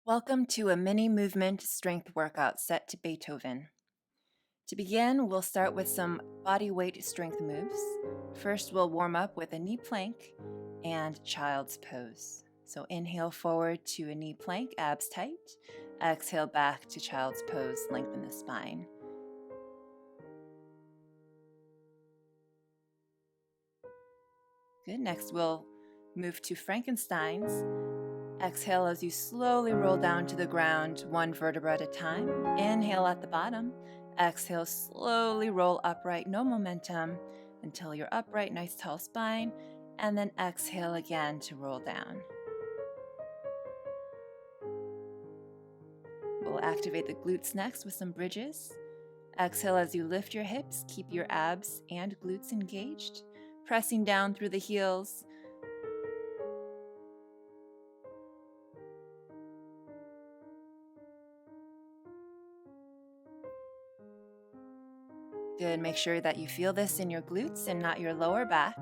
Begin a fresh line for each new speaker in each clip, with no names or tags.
Welcome to a mini movement strength workout set to Beethoven. To begin, we'll start with some body weight strength moves. First, we'll warm up with a knee plank and child's pose. So inhale forward to a knee plank, abs tight. Exhale back to child's pose, lengthen the spine. Good. Next, we'll move to Frankenstein's. Exhale as you slowly roll down to the ground, one vertebra at a time. Inhale at the bottom. Exhale, slowly roll upright, no momentum, until you're upright, nice tall spine. And then exhale again to roll down. We'll activate the glutes next with some bridges. Exhale as you lift your hips, keep your abs and glutes engaged, pressing down through the heels. Good. Make sure that you feel this in your glutes and not your lower back.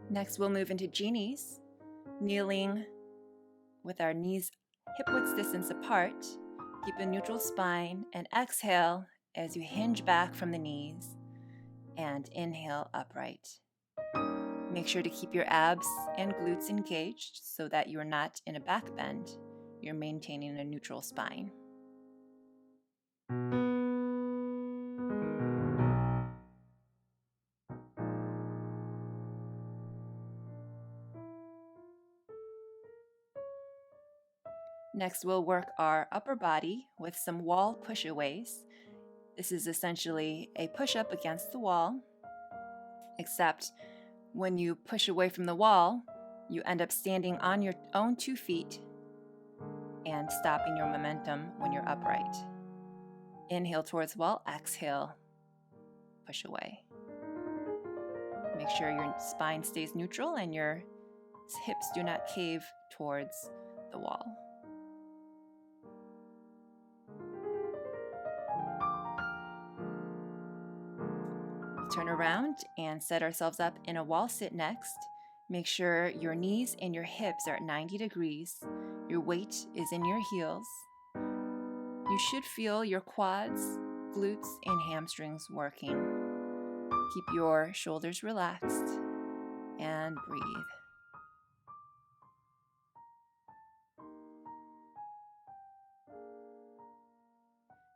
Next, we'll move into genies, kneeling with our knees hip-width distance apart. Keep a neutral spine and exhale as you hinge back from the knees and inhale upright. Make sure to keep your abs and glutes engaged so that you're not in a back bend. You're maintaining a neutral spine. Next, we'll work our upper body with some wall push-aways. This is essentially a push-up against the wall, except when you push away from the wall, you end up standing on your own 2 feet and stopping your momentum when you're upright. Inhale towards wall, exhale, push away. Make sure your spine stays neutral and your hips do not cave towards the wall. Turn around and set ourselves up in a wall sit next. Make sure your knees and your hips are at 90 degrees. Your weight is in your heels. You should feel your quads, glutes, and hamstrings working. Keep your shoulders relaxed and breathe.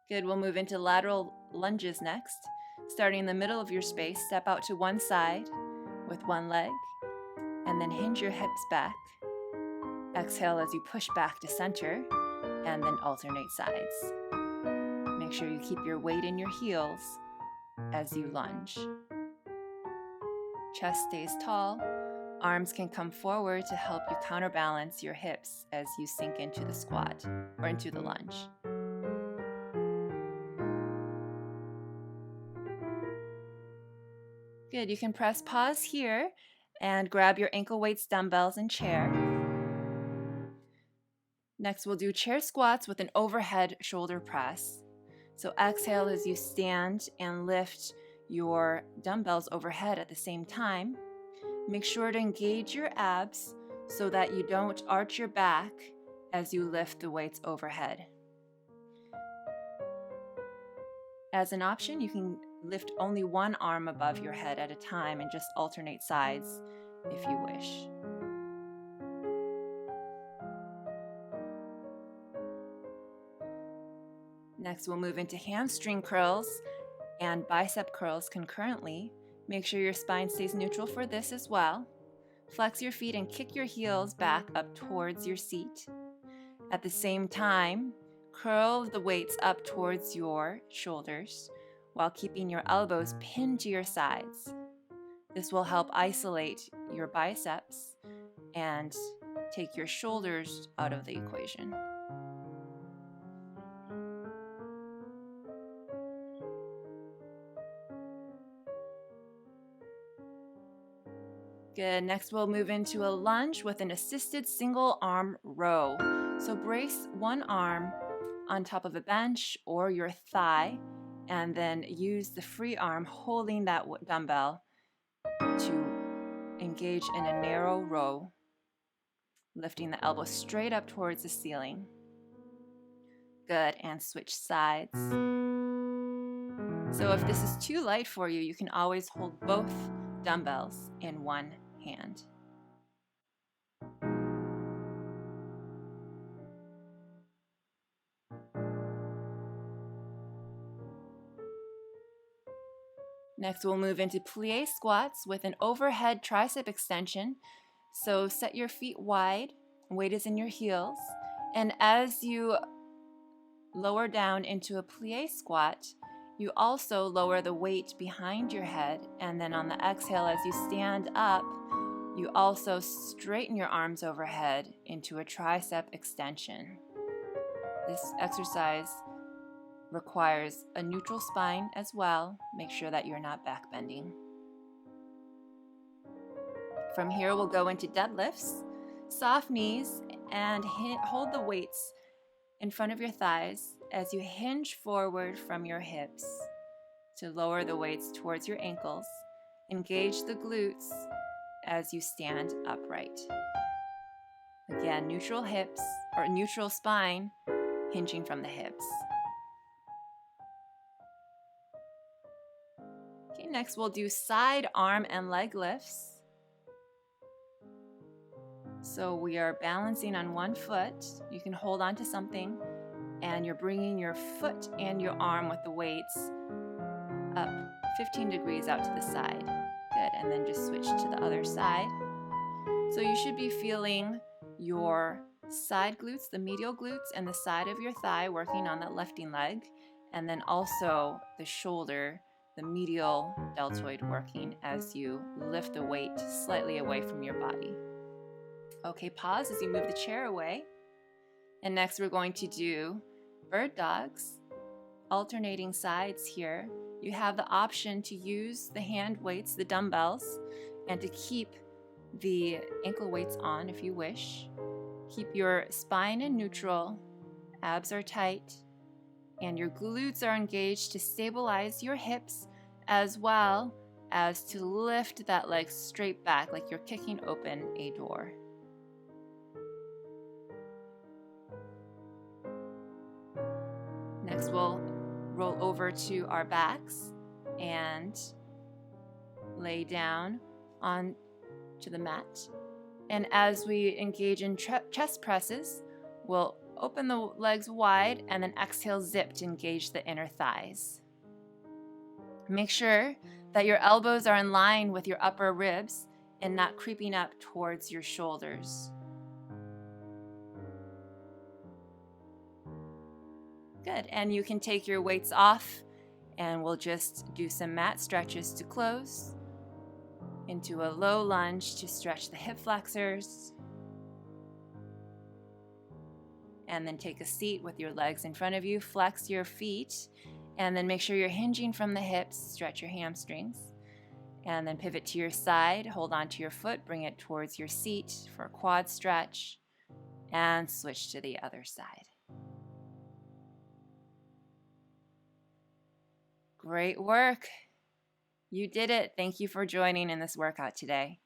Good, we'll move into lateral lunges next. Starting in the middle of your space, step out to one side with one leg, and then hinge your hips back. Exhale as you push back to center, and then alternate sides. Make sure you keep your weight in your heels as you lunge. Chest stays tall. Arms can come forward to help you counterbalance your hips as you sink into the squat or into the lunge. Good, you can press pause here and grab your ankle weights, dumbbells, and chair. Next, we'll do chair squats with an overhead shoulder press. So exhale as you stand and lift your dumbbells overhead at the same time. Make sure to engage your abs so that you don't arch your back as you lift the weights overhead. As an option, you can lift only one arm above your head at a time and just alternate sides if you wish. Next, we'll move into hamstring curls and bicep curls concurrently. Make sure your spine stays neutral for this as well. Flex your feet and kick your heels back up towards your seat. At the same time, curl the weights up towards your shoulders while keeping your elbows pinned to your sides. This will help isolate your biceps and take your shoulders out of the equation. Good. Next, we'll move into a lunge with an assisted single arm row. So brace one arm on top of a bench or your thigh and then use the free arm holding that dumbbell to engage in a narrow row, lifting the elbow straight up towards the ceiling. Good, and switch sides. So if this is too light for you, you can always hold both dumbbells in one hand. Next, we'll move into plie squats with an overhead tricep extension. So set your feet wide, weight is in your heels, and as you lower down into a plie squat, you also lower the weight behind your head, and then on the exhale, as you stand up, you also straighten your arms overhead into a tricep extension. This exercise requires a neutral spine as well. Make sure that you're not back bending. From here, we'll go into deadlifts, soft knees, and hold the weights in front of your thighs as you hinge forward from your hips to lower the weights towards your ankles. Engage the glutes as you stand upright. Again, neutral hips or neutral spine, hinging from the hips. Okay, next we'll do side arm and leg lifts. So we are balancing on one foot. You can hold on to something, and you're bringing your foot and your arm with the weights up 15 degrees out to the side. Good, and then just switch to the other side. So you should be feeling your side glutes, the medial glutes, and the side of your thigh working on that lifting leg, and then also the shoulder, the medial deltoid working as you lift the weight slightly away from your body. Okay, pause as you move the chair away. And next we're going to do bird dogs, alternating sides here. You have the option to use the hand weights, the dumbbells, and to keep the ankle weights on if you wish. Keep your spine in neutral, abs are tight, and your glutes are engaged to stabilize your hips as well as to lift that leg straight back like you're kicking open a door. Next, we'll roll over to our backs and lay down on to the mat. And as we engage in chest presses, we'll open the legs wide and then exhale, zip to engage the inner thighs. Make sure that your elbows are in line with your upper ribs and not creeping up towards your shoulders. Good, and you can take your weights off and we'll just do some mat stretches to close into a low lunge to stretch the hip flexors. And then take a seat with your legs in front of you, flex your feet, and then make sure you're hinging from the hips, stretch your hamstrings. And then pivot to your side, hold on to your foot, bring it towards your seat for a quad stretch, and switch to the other side. Great work. You did it. Thank you for joining in this workout today.